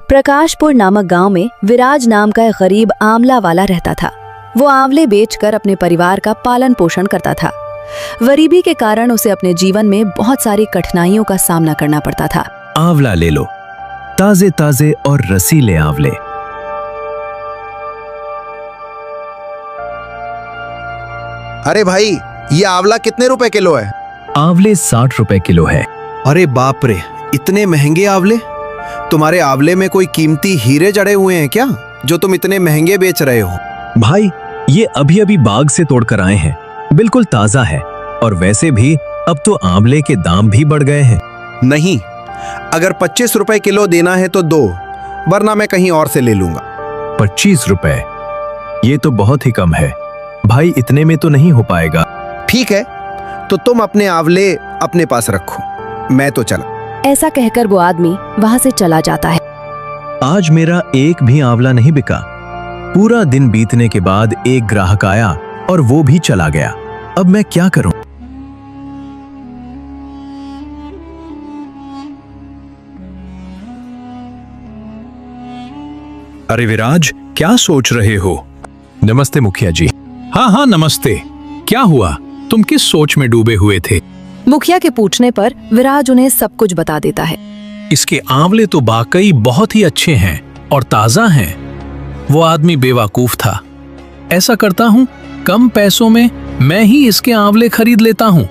प्रकाशपुर नामक गांव में विराज नाम का एक गरीब आंवला वाला रहता था। वो आंवले बेचकर अपने परिवार का पालन पोषण करता था। गरीबी के कारण उसे अपने जीवन में बहुत सारी कठिनाइयों का सामना करना पड़ता था। आंवला ले लो, ताजे ताजे और रसीले आंवले। अरे भाई, ये आंवला कितने रुपए किलो है? आंवले 60 रुपए किलो है। अरे बाप रे, इतने महंगे आंवले! तुम्हारे आंवले में कोई कीमती हीरे जड़े हुए हैं क्या, जो तुम इतने महंगे बेच रहे हो? भाई, ये अभी अभी बाग से तोड़कर आए हैं, बिल्कुल ताजा है। और वैसे भी अब तो आंवले के दाम भी बढ़ गए हैं। नहीं, अगर 25 रुपए किलो देना है तो दो, वरना मैं कहीं और से ले लूंगा। 25 रुपए? ये तो बहुत ही कम है भाई, इतने में तो नहीं हो पाएगा। ठीक है, तो तुम अपने आंवले अपने पास रखो, मैं तो चला। ऐसा कहकर वो आदमी वहां से चला जाता है। आज मेरा एक भी आंवला नहीं बिका। पूरा दिन बीतने के बाद एक ग्राहक आया और वो भी चला गया। अब मैं क्या करूं? अरे विराज, क्या सोच रहे हो? नमस्ते मुखिया जी। हाँ, नमस्ते। क्या हुआ? तुम किस सोच में डूबे हुए थे? मुखिया के पूछने पर विराज उन्हें सब कुछ बता देता है। इसके आंवले तो वाकई बहुत ही अच्छे हैं और ताजा हैं। वो आदमी बेवकूफ था। ऐसा करता हूँ, कम पैसों में मैं ही इसके आंवले खरीद लेता हूँ।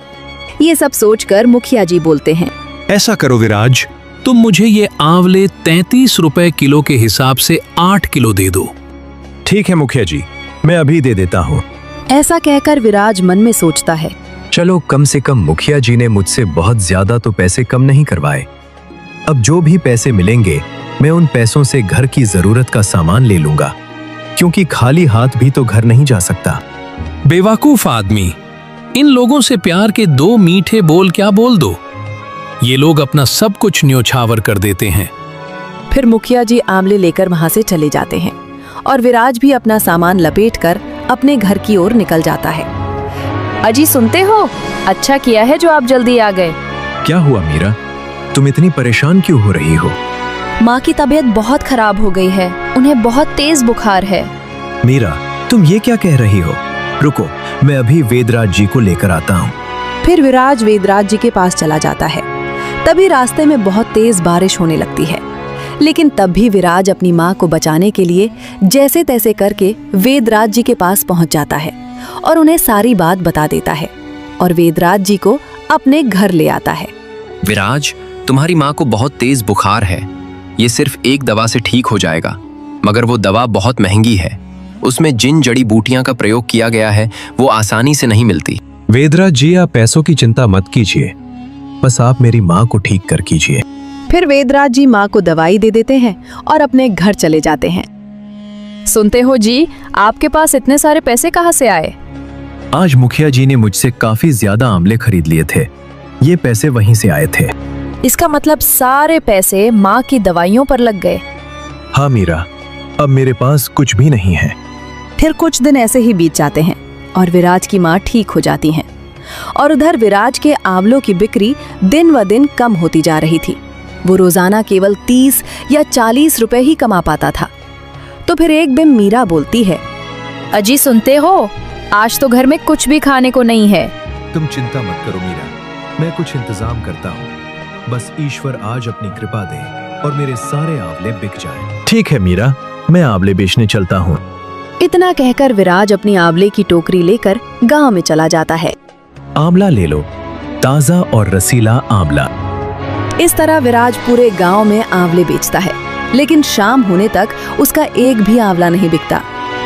ये सब सोचकर मुखिया जी बोलते हैं, ऐसा करो विराज, तुम मुझे ये आंवले 33 रुपए किलो के हिसाब से 8 किलो दे दो। ठीक है मुखिया जी, मैं अभी दे देता हूँ। ऐसा कहकर विराज मन में सोचता है, चलो कम से कम मुखिया जी ने मुझसे बहुत ज्यादा तो पैसे कम नहीं करवाए। अब जो भी पैसे मिलेंगे मैं उन पैसों से घर की जरूरत का सामान ले लूंगा, क्योंकि खाली हाथ भी तो घर नहीं जा सकता। बेवकूफ आदमी, इन लोगों से प्यार के 2 मीठे बोल क्या बोल दो। ये लोग अपना सब कुछ न्योछावर कर देते हैं। फिर मुखिया जी आंवले लेकर वहां से चले जाते हैं और विराज भी अपना सामान लपेटकर अपने घर की ओर निकल जाता है। अजी सुनते हो, अच्छा किया है जो आप जल्दी आ गए। क्या हुआ मीरा, तुम इतनी परेशान क्यों हो रही हो? माँ की तबीयत बहुत खराब हो गई है, उन्हें बहुत तेज बुखार है। मीरा, तुम ये क्या कह रही हो? रुको, मैं अभी वेदराज जी को लेकर आता हूँ। फिर विराज वेदराज जी के पास चला जाता है। तभी रास्ते में बहुत तेज बारिश होने लगती है, लेकिन तब भी विराज अपनी माँ को बचाने के लिए जैसे तैसे करके वेदराज जी के पास पहुंच जाता है और उन्हें सारी बात बता देता है और वेदराज जी को अपने घर ले आता है। विराज, तुम्हारी माँ को बहुत तेज बुखार है। ये सिर्फ एक दवा से ठीक हो जाएगा, मगर वो दवा बहुत महंगी है। उसमें जिन जड़ी बूटियां का प्रयोग किया गया है वो आसानी से नहीं मिलती। वेदराज जी, आप पैसों की चिंता मत कीजिए, बस आप मेरी माँ को ठीक कर कीजिए। फिर वेदराज जी माँ को दवाई दे देते हैं और अपने घर चले जाते हैं। सुनते हो जी, आपके पास इतने सारे पैसे कहाँ से आए? आज मुखिया जी ने मुझसे काफी ज्यादा आंवले खरीद लिए थे, ये पैसे वहीं से आए थे। इसका मतलब सारे पैसे माँ की दवाइयों पर लग गए। हाँ मीरा, अब मेरे पास कुछ भी नहीं है। फिर कुछ दिन ऐसे ही बीत जाते हैं और विराज की माँ ठीक हो जाती हैं और उधर विराज के आंवलों की बिक्री दिन व दिन कम होती जा रही थी। वो रोजाना केवल 30 या 40 रुपए ही कमा पाता था। तो फिर एक दिन मीरा बोलती है, अजी सुनते हो, आज तो घर में कुछ भी खाने को नहीं है। तुम चिंता मत करो मीरा, मैं कुछ इंतजाम करता हूँ। बस ईश्वर आज अपनी कृपा दे और मेरे सारे आंवले बिक जाएं। ठीक है मीरा, मैं आंवले बेचने चलता हूँ। इतना कहकर विराज अपनी आंवले की टोकरी लेकर गांव में चला जाता है। आंवला ले लो, ताजा और रसीला आंवला। इस तरह विराज पूरे गांव में आंवले बेचता है, लेकिन शाम होने तक उसका एक भी आंवला नहीं बिकता।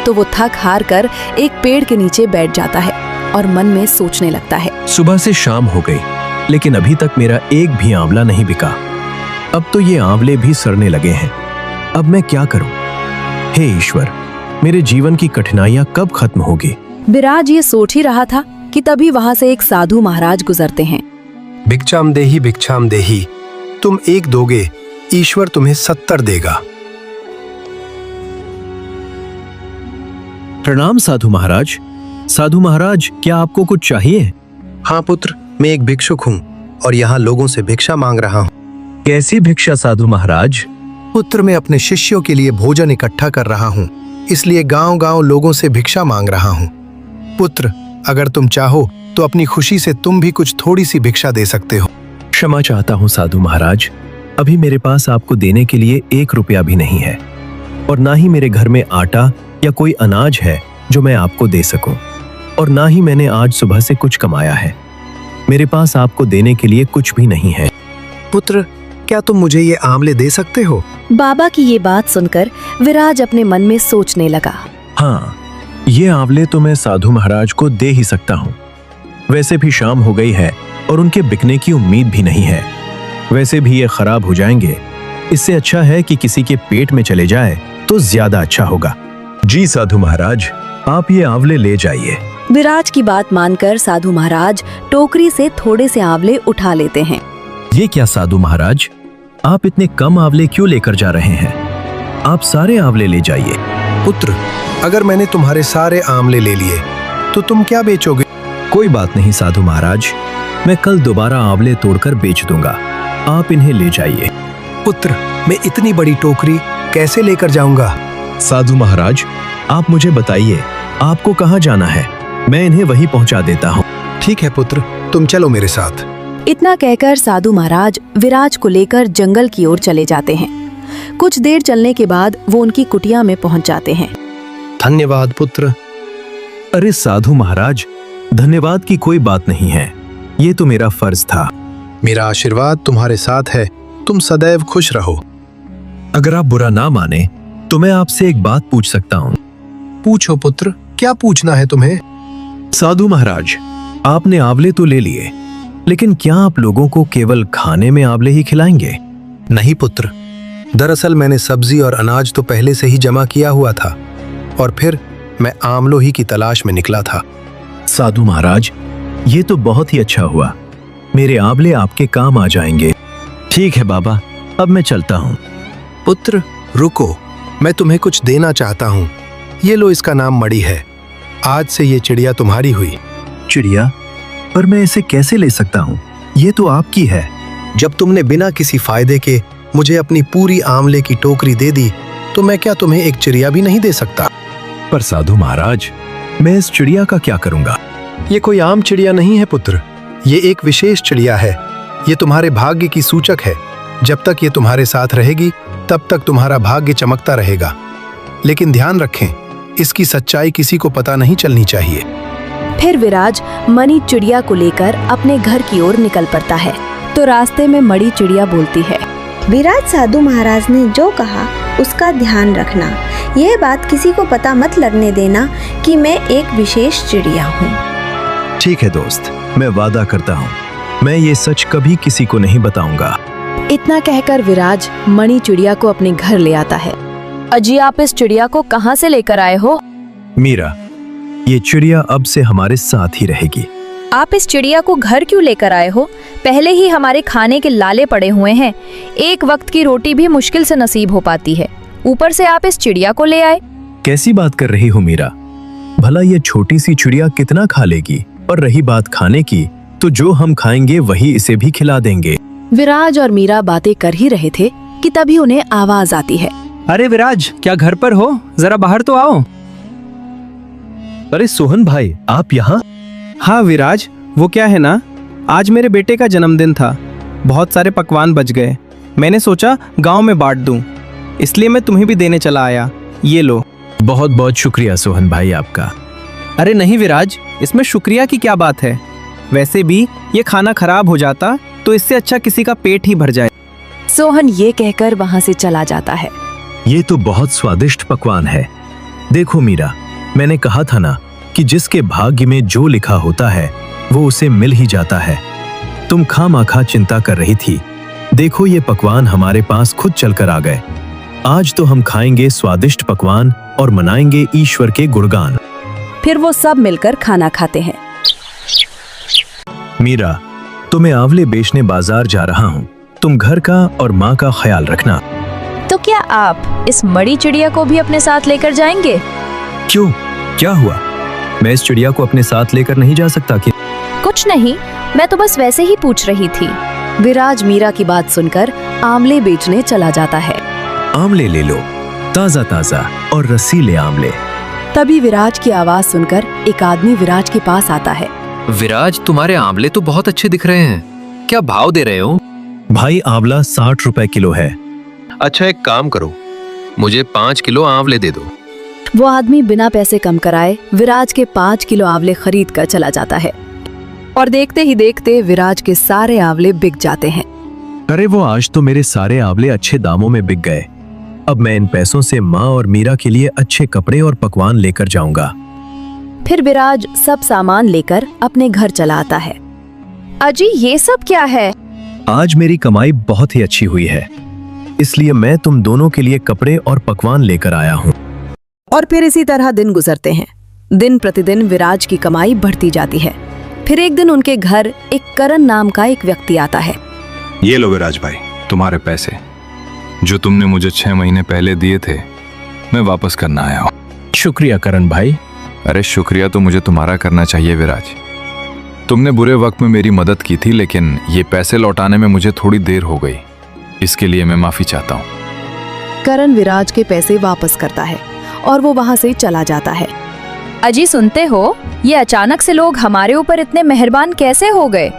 तो वो थक हार कर एक पेड़ के नीचे बैठ जाता है और मन में सोचने लगता है। सुबह से शाम हो गई, लेकिन अभी तक मेरा एक भी आंवला नहीं बिका। अब तो ये आंवले भी सड़ने लगे हैं। अब मैं क्या करूं? हे ईश्वर, मेरे जीवन की कठिनाइयां कब खत्म होगी? विराज ये सोच ही रहा था कि तभी वहां से एक साधु महाराज गुजरते हैं। भिक्षाम देही, तुम 1 दोगे, ईश्वर तुम्हें 70 देगा। प्रणाम साधु महाराज। साधु महाराज, क्या आपको कुछ चाहिए? हाँ पुत्र, मैं एक भिक्षुक हूँ और यहाँ लोगों से भिक्षा मांग रहा हूँ। कैसी भिक्षा साधु महाराज? पुत्र, मैं अपने शिष्यों के लिए भोजन इकट्ठा कर रहा हूँ, इसलिए गांव-गांव लोगों से भिक्षा मांग रहा हूँ। पुत्र, अगर तुम चाहो तो अपनी खुशी से तुम भी कुछ थोड़ी सी भिक्षा दे सकते हो। क्षमा चाहता हूँ साधु महाराज, अभी मेरे पास आपको देने के लिए 1 रुपया भी नहीं है, और ना ही मेरे घर में आटा या कोई अनाज है जो मैं आपको दे सकूं, और ना ही मैंने आज सुबह से कुछ कमाया है। मेरे पास आपको देने के लिए कुछ भी नहीं है। पुत्र, क्या तुम मुझे ये आंवले दे सकते हो? बाबा की ये बात सुनकर विराज अपने मन में सोचने लगा। हाँ, ये आंवले तो मैं साधु महाराज को दे ही सकता हूँ। वैसे भी शाम हो गई है और उनके बिकने की उम्मीद भी नहीं है। वैसे भी ये खराब हो जाएंगे, इससे अच्छा है कि किसी के पेट में चले जाए तो ज्यादा अच्छा होगा। जी साधु महाराज, आप ये आंवले ले जाइए। विराज की बात मानकर साधु महाराज टोकरी से थोड़े से आंवले उठा लेते हैं। ये क्या साधु महाराज, आप इतने कम आंवले क्यों लेकर जा रहे हैं? आप सारे आंवले ले जाइए। पुत्र, अगर मैंने तुम्हारे सारे आंवले ले लिए तो तुम क्या बेचोगे? कोई बात नहीं साधु महाराज, मैं कल दोबारा आंवले तोड़कर बेच दूंगा, आप इन्हें ले जाइए। पुत्र, मैं इतनी बड़ी टोकरी कैसे लेकर जाऊंगा? साधु महाराज, आप मुझे बताइए आपको कहाँ जाना है, मैं इन्हें वहीं पहुंचा देता हूँ। ठीक है पुत्र, तुम चलो मेरे साथ। इतना कहकर साधु महाराज विराज को लेकर जंगल की ओर चले जाते हैं। कुछ देर चलने के बाद वो उनकी कुटिया में पहुंच जाते हैं। धन्यवाद पुत्र। अरे साधु महाराज, धन्यवाद की कोई बात नहीं है, ये तो मेरा फर्ज था। मेरा आशीर्वाद तुम्हारे साथ है, तुम सदैव खुश रहो। अगर आप बुरा ना माने तो मैं आपसे एक बात पूछ सकता हूँ? पूछो पुत्र, क्या पूछना है तुम्हें? साधु महाराज, आपने आंवले तो ले लिए, लेकिन क्या आप लोगों को केवल खाने में आंवले ही खिलाएंगे? नहीं पुत्र, दरअसल मैंने सब्जी और अनाज तो पहले से ही जमा किया हुआ था, और फिर मैं आंवलों ही की तलाश में निकला था। साधु महाराज, ये तो बहुत ही अच्छा हुआ, मेरे आंवले आपके काम आ जाएंगे। ठीक है बाबा, अब मैं चलता हूँ। पुत्र रुको, मैं तुम्हें कुछ देना चाहता हूँ। ये लो, इसका नाम मणि है। आज से ये चिड़िया तुम्हारी हुई। चिड़िया? पर मैं इसे कैसे ले सकता हूँ, ये तो आपकी है। जब तुमने बिना किसी फायदे के मुझे अपनी पूरी आंवले की टोकरी दे दी, तो मैं क्या तुम्हें एक चिड़िया भी नहीं दे सकता? पर साधु महाराज, मैं इस चिड़िया का क्या करूँगा? ये कोई आम चिड़िया नहीं है पुत्र, ये एक विशेष चिड़िया है। ये तुम्हारे भाग्य की सूचक है। जब तक ये तुम्हारे साथ रहेगी तब तक तुम्हारा भाग्य चमकता रहेगा। लेकिन ध्यान रखें, इसकी सच्चाई किसी को पता नहीं चलनी चाहिए। फिर विराज मणि चिड़िया को लेकर अपने घर की ओर निकल पड़ता है। तो रास्ते में मणि चिड़िया बोलती है, विराज साधु महाराज ने जो कहा उसका ध्यान रखना। यह बात किसी को पता मत लगने देना कि मैं एक विशेष चिड़िया हूँ। ठीक है दोस्त, मैं वादा करता हूँ, मैं ये सच कभी किसी को नहीं बताऊंगा। इतना कहकर विराज मणि चिड़िया को अपने घर ले आता है। अजी, आप इस चिड़िया को कहाँ से लेकर आए हो? मीरा, ये चिड़िया अब से हमारे साथ ही रहेगी। आप इस चिड़िया को घर क्यों लेकर आए हो? पहले ही हमारे खाने के लाले पड़े हुए हैं, एक वक्त की रोटी भी मुश्किल से नसीब हो पाती है, ऊपर से आप इस चिड़िया को ले आए। कैसी बात कर रही हो मीरा? भला ये छोटी सी चिड़िया कितना खा लेगी? और रही बात खाने की, तो जो हम खाएंगे वही इसे भी खिला देंगे। विराज और मीरा बातें कर ही रहे थे कि तभी उन्हें आवाज आती है। अरे विराज, क्या घर पर हो? जरा बाहर तो आओ। अरे सोहन भाई, आप यहाँ? हाँ विराज, वो क्या है ना, आज मेरे बेटे का जन्मदिन था, बहुत सारे पकवान बच गए। मैंने सोचा गांव में बांट दूं, इसलिए मैं तुम्हें भी देने चला आया। ये लो। बहुत बहुत शुक्रिया सोहन भाई आपका। अरे नहीं विराज, इसमें शुक्रिया की क्या बात है? वैसे भी ये खाना खराब हो जाता तो इससे अच्छा किसी का पेट ही भर जाए। सोहन ये कहकर वहाँ से चला जाता है। ये तो बहुत स्वादिष्ट पकवान है। देखो मीरा, मैंने कहा था ना कि जिसके भाग्य में जो लिखा होता है वो उसे मिल ही जाता है। तुम खामखा चिंता कर रही थी, देखो ये पकवान हमारे पास खुद चलकर आ गए। आज तो हम खाएंगे स्वादिष्ट पकवान और मनाएंगे ईश्वर के गुणगान। फिर वो सब मिलकर खाना खाते हैं। मीरा, तो मैं आंवले बेचने बाजार जा रहा हूँ, तुम घर का और माँ का ख्याल रखना। तो क्या आप इस मणि चिड़िया को भी अपने साथ लेकर जाएंगे? क्यों, क्या हुआ? मैं इस चिड़िया को अपने साथ लेकर नहीं जा सकता कि? कुछ नहीं, मैं तो बस वैसे ही पूछ रही थी। विराज मीरा की बात सुनकर आंवले बेचने चला जाता है। आमले ले लो, ताजा ताजा और रसीले आमले। तभी विराज की आवाज सुनकर एक आदमी विराज के पास आता है। विराज, तुम्हारे आंवले तो बहुत अच्छे दिख रहे हैं, क्या भाव दे रहे हो? भाई आंवला 60 रुपए किलो है। अच्छा, एक काम करो, मुझे 5 किलो आंवले दे दो। वो आदमी बिना पैसे कम कराए विराज के 5 किलो आंवले खरीद कर चला जाता है और देखते ही देखते विराज के सारे आंवले बिक जाते हैं। अरे वो आज तो मेरे सारे आंवले अच्छे दामों में बिक गए। अब मैं इन पैसों से माँ और मीरा के लिए अच्छे कपड़े और पकवान लेकर जाऊंगा। फिर विराज सब सामान लेकर अपने घर चला आता है। अजी, ये सब क्या है? आज मेरी कमाई बहुत ही अच्छी हुई है, इसलिए मैं तुम दोनों के लिए कपड़े और पकवान लेकर आया हूँ। और फिर इसी तरह दिन गुजरते हैं। दिन प्रतिदिन विराज की कमाई बढ़ती जाती है। फिर एक दिन उनके घर एक करण नाम का एक व्यक्ति आता है। ये लो विराज भाई, तुम्हारे पैसे जो तुमने मुझे 6 महीने पहले दिए थे, मैं वापस करना आया हूँ। शुक्रिया करण भाई। अरे शुक्रिया तो मुझे तुम्हारा करना चाहिए विराज। तुमने बुरे वक्त में मेरी मदद की थी, लेकिन ये पैसे लौटाने में मुझे थोड़ी देर हो गई, इसके लिए मैं माफी चाहता हूँ। करण विराज के पैसे वापस करता है और वो वहाँ से चला जाता है। अजी, सुनते हो, ये अचानक से लोग हमारे ऊपर इतने मेहरबान कैसे हो गए?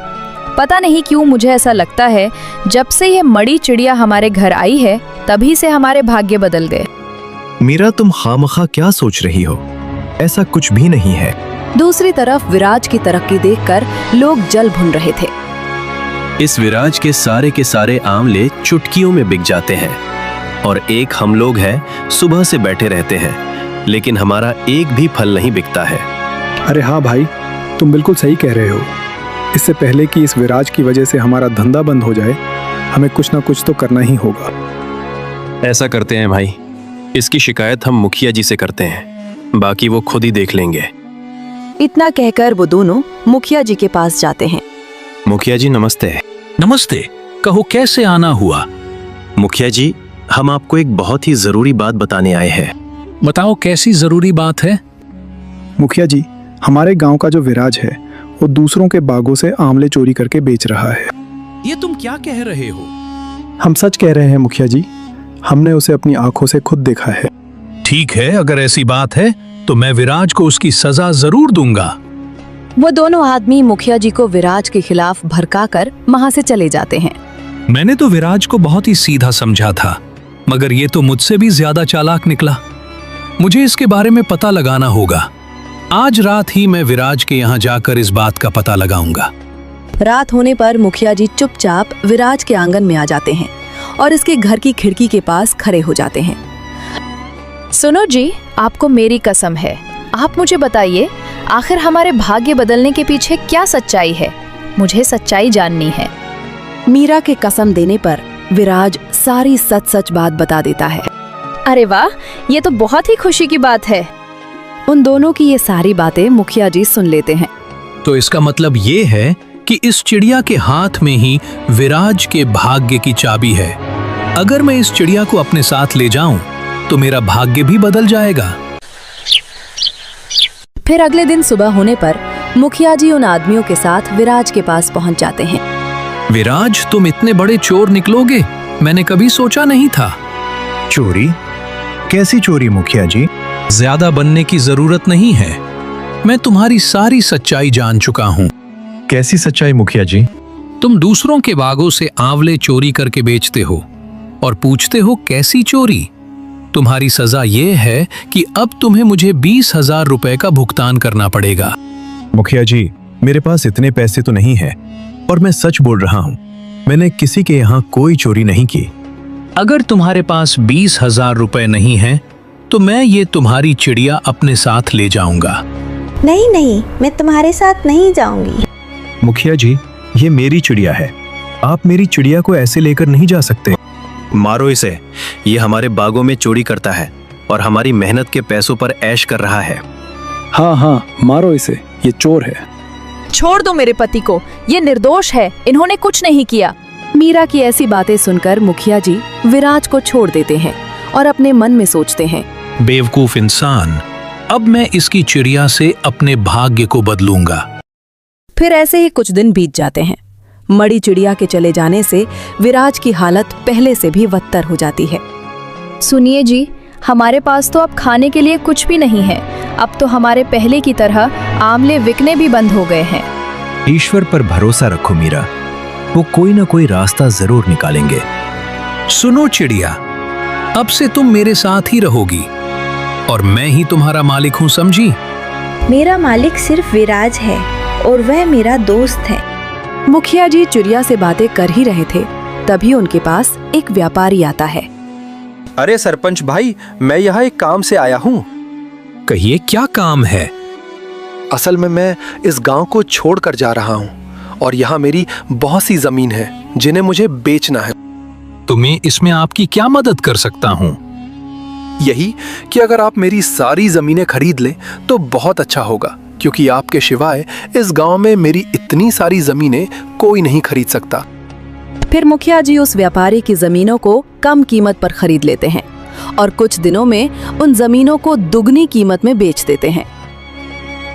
पता नहीं क्यों मुझे ऐसा लगता है जब से ये मड़ी चिड़िया हमारे घर आई है तभी से हमारे भाग्य बदल गए। मीरा, तुम खामखा क्या सोच रही हो? ऐसा कुछ भी नहीं है। दूसरी तरफ विराज की तरक्की देखकर लोग जल भुन रहे थे। इस विराज के सारे आंवले चुटकियों में बिक जाते हैं और एक हम लोग हैं, सुबह से बैठे रहते हैं लेकिन हमारा एक भी फल नहीं बिकता है। अरे हाँ भाई, तुम बिल्कुल सही कह रहे हो। इससे पहले कि इस विराज की वजह से हमारा धंधा बंद हो जाए, हमें कुछ ना कुछ तो करना ही होगा। ऐसा करते हैं भाई, इसकी शिकायत हम मुखिया जी से करते हैं, बाकी वो खुद ही देख लेंगे। इतना कहकर वो दोनों मुखिया जी के पास जाते हैं। मुखिया जी नमस्ते। नमस्ते, कहो कैसे आना हुआ? मुखिया जी, हम आपको एक बहुत ही जरूरी बात बताने आए हैं। बताओ, कैसी जरूरी बात है? मुखिया जी, हमारे गांव का जो विराज है वो दूसरों के बागों से आंवले चोरी करके बेच रहा है। ये तुम क्या कह रहे हो? हम सच कह रहे हैं मुखिया जी, हमने उसे अपनी आंखों से खुद देखा है। ठीक है, अगर ऐसी बात है तो मैं विराज को उसकी सजा जरूर दूंगा। वो दोनों आदमी मुखिया जी को विराज के खिलाफ भड़काकर वहाँ से चले जाते हैं। मैंने तो विराज को बहुत ही सीधा समझा था, मगर ये तो मुझसे भी ज्यादा चालाक निकला। मुझे इसके बारे में पता लगाना होगा। आज रात ही मैं विराज के यहाँ जाकर इस बात का पता लगाऊंगा। रात होने पर मुखिया जी चुपचाप विराज के आंगन में आ जाते हैं और इसके घर की खिड़की के पास खड़े हो जाते हैं। सुनो जी, आपको मेरी कसम है, आप मुझे बताइए, आखिर हमारे भाग्य बदलने के पीछे क्या सच्चाई है? मुझे सच्चाई जाननी है। मीरा के कसम देने पर विराज सारी सच सच बात बता देता है। अरे वाह, ये तो बहुत ही खुशी की बात है। उन दोनों की ये सारी बातें मुखिया जी सुन लेते हैं। तो इसका मतलब ये है कि इस चिड़िया के हाथ में ही विराज के भाग्य की चाबी है। अगर मैं इस चिड़िया को अपने साथ ले जाऊं तो मेरा भाग्य भी बदल जाएगा। फिर अगले दिन सुबह होने पर मुखिया जी उन आदमियों के साथ विराज के पास पहुंच जाते हैं। विराज, तुम इतने बड़े चोर निकलोगे, मैंने कभी सोचा नहीं था। चोरी? कैसी चोरी मुखिया जी? ज्यादा बनने की जरूरत नहीं है, मैं तुम्हारी सारी सच्चाई जान चुका हूँ। कैसी सच्चाई मुखिया जी? तुम दूसरों के बागों से आंवले चोरी करके बेचते हो और पूछते हो कैसी चोरी। तुम्हारी सजा ये है कि अब तुम्हें मुझे 20,000 रुपए का भुगतान करना पड़ेगा। मुखिया जी, मेरे पास इतने पैसे तो नहीं है और मैं सच बोल रहा हूँ, मैंने किसी के यहाँ कोई चोरी नहीं की। अगर तुम्हारे पास 20,000 रुपए नहीं है तो मैं ये तुम्हारी चिड़िया अपने साथ ले जाऊंगा। नहीं नहीं, मैं तुम्हारे साथ नहीं जाऊंगी। मुखिया जी, ये मेरी चिड़िया है, आप मेरी चिड़िया को ऐसे लेकर नहीं जा सकते। मारो इसे, ये हमारे बागों में चोरी करता है और हमारी मेहनत के पैसों पर ऐश कर रहा है। हाँ हाँ, मारो इसे, ये चोर है। छोड़ दो मेरे पति को, ये निर्दोष है, इन्होंने कुछ नहीं किया। मीरा की ऐसी बातें सुनकर मुखिया जी विराज को छोड़ देते हैं और अपने मन में सोचते हैं, बेवकूफ इंसान, अब मैं इसकी चिड़िया से अपने भाग्य को बदलूंगा। फिर ऐसे ही कुछ दिन बीत जाते हैं। मड़ी चिड़िया के चले जाने से विराज की हालत पहले से भी बदतर हो जाती है। सुनिए जी, हमारे पास तो अब खाने के लिए कुछ भी नहीं है। अब तो हमारे पहले की तरह आंवले बिकने भी बंद हो गए हैं। ईश्वर पर भरोसा रखो मीरा, वो कोई ना कोई रास्ता जरूर निकालेंगे। सुनो चिड़िया, अब से तुम मेरे साथ ही रहोगी और मैं ही तुम्हारा मालिक हूँ, समझी? मेरा मालिक सिर्फ विराज है और वह मेरा दोस्त है। मुखिया जी चिड़िया से बातें कर ही रहे थे, तभी उनके पास एक व्यापारी आता है। अरे सरपंच भाई, मैं यहाँ एक काम से आया हूँ। कहिए, क्या काम है? असल में मैं इस गांव को छोड़कर जा रहा हूँ और यहाँ मेरी बहुत सी जमीन है जिन्हें मुझे बेचना है। तुम्हें इसमें आपकी क्या मदद कर सकता हूँ? यही कि अगर आप मेरी सारी जमीनें खरीद लें तो बहुत अच्छा होगा, क्योंकि आपके सिवाय इस गांव में मेरी इतनी सारी जमीनें कोई नहीं खरीद सकता। फिर मुखिया जी उस व्यापारी की जमीनों को कम कीमत पर खरीद लेते हैं और कुछ दिनों में उन जमीनों को दुगनी कीमत में बेच देते हैं।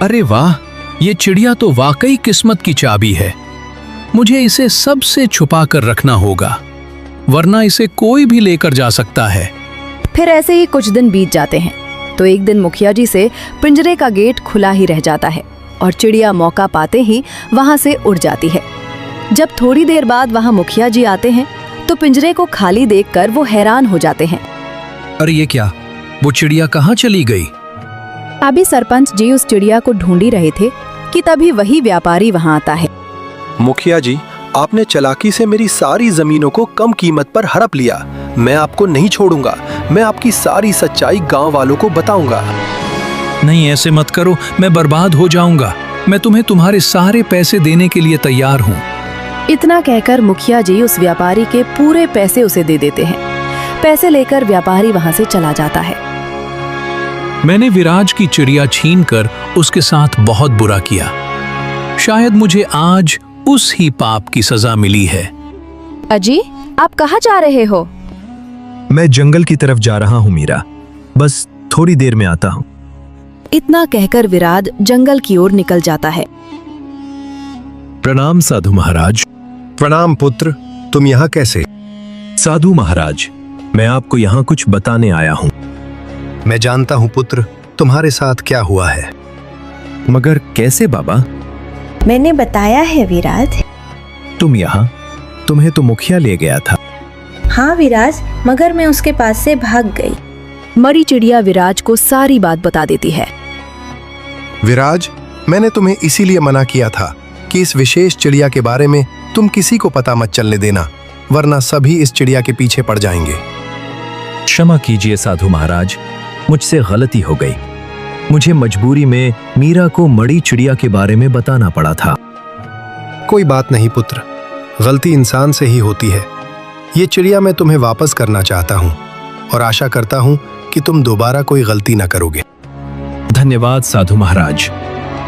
अरे वाह, ये चिड़िया तो वाकई किस्मत की चाबी है। मुझे इसे सबसे छुपा कर रखना होगा, वरना इसे कोई भी लेकर जा सकता है। फिर ऐसे ही कुछ दिन बीत जाते हैं तो एक दिन मुखिया जी से पिंजरे का गेट खुला ही रह जाता है और चिड़िया मौका पाते ही वहां से उड़ जाती है। जब थोड़ी देर बाद वहां मुखिया जी आते हैं तो पिंजरे को खाली देखकर वो हैरान हो जाते हैं। अरे ये क्या, वो चिड़िया कहाँ चली गई? अभी सरपंच जी उस चिड़िया को ढूंढ ही रहे थे कि तभी वही व्यापारी वहां आता है। मुखिया जी, आपने चालाकी से मेरी सारी जमीनों को कम कीमत पर हड़प लिया। मैं आपको नहीं छोड़ूंगा। मैं आपकी सारी सच्चाई गांव वालों को बताऊंगा। नहीं, ऐसे मत करो, मैं बर्बाद हो जाऊंगा। मैं तुम्हें तुम्हारे सारे पैसे देने के लिए तैयार हूँ। इतना कहकर मुखिया जी उस व्यापारी के पूरे पैसे उसे दे देते हैं। पैसे लेकर व्यापारी वहां से चला जाता है। मैंने विराज की चिड़िया छीनकर उसके साथ बहुत बुरा किया। शायद मुझे आज उस ही पाप की सजा मिली है। अजी, आप कहाँ जा रहे हो? मैं जंगल की तरफ जा रहा हूँ मीरा, बस थोड़ी देर में आता हूँ। इतना कहकर विराज जंगल की ओर निकल जाता है। प्रणाम साधु महाराज। प्रणाम पुत्र, तुम यहाँ कैसे? साधु महाराज, मैं आपको यहाँ कुछ बताने आया हूँ। मैं जानता हूँ पुत्र, तुम्हारे साथ क्या हुआ है। मगर कैसे बाबा? मैंने बताया है विराज। तुम यहाँ? तुम्हें तो मुखिया ले गया था। हाँ विराज, मगर मैं उसके पास से भाग गई। मरी चिड़िया विराज को सारी बात बता देती है। विराज, मैंने तुम्हें इसीलिए मना किया था कि इस विशेष चिड़िया के बारे में तुम किसी को पता मत चलने देना, वरना सभी इस चिड़िया के पीछे पड़ जाएंगे। क्षमा कीजिए साधु महाराज, मुझसे गलती हो गई। मुझे मजबूरी में मीरा को मरी चिड़िया के बारे में बताना पड़ा था। कोई बात नहीं पुत्र, गलती इंसान से ही होती है। ये चिड़िया मैं तुम्हें वापस करना चाहता हूँ और आशा करता हूँ कि तुम दोबारा कोई गलती न करोगे। धन्यवाद साधु महाराज,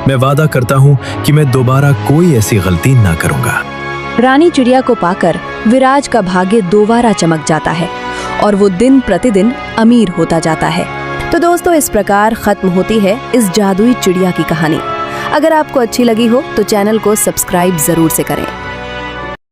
मैं वादा करता हूँ कि मैं दोबारा कोई ऐसी गलती ना करूँगा। रानी चिड़िया को पाकर विराज का भाग्य दोबारा चमक जाता है और वो दिन प्रतिदिन अमीर होता जाता है। तो दोस्तों, इस प्रकार खत्म होती है इस जादुई चिड़िया की कहानी। अगर आपको अच्छी लगी हो तो चैनल को सब्सक्राइब जरूर से करें।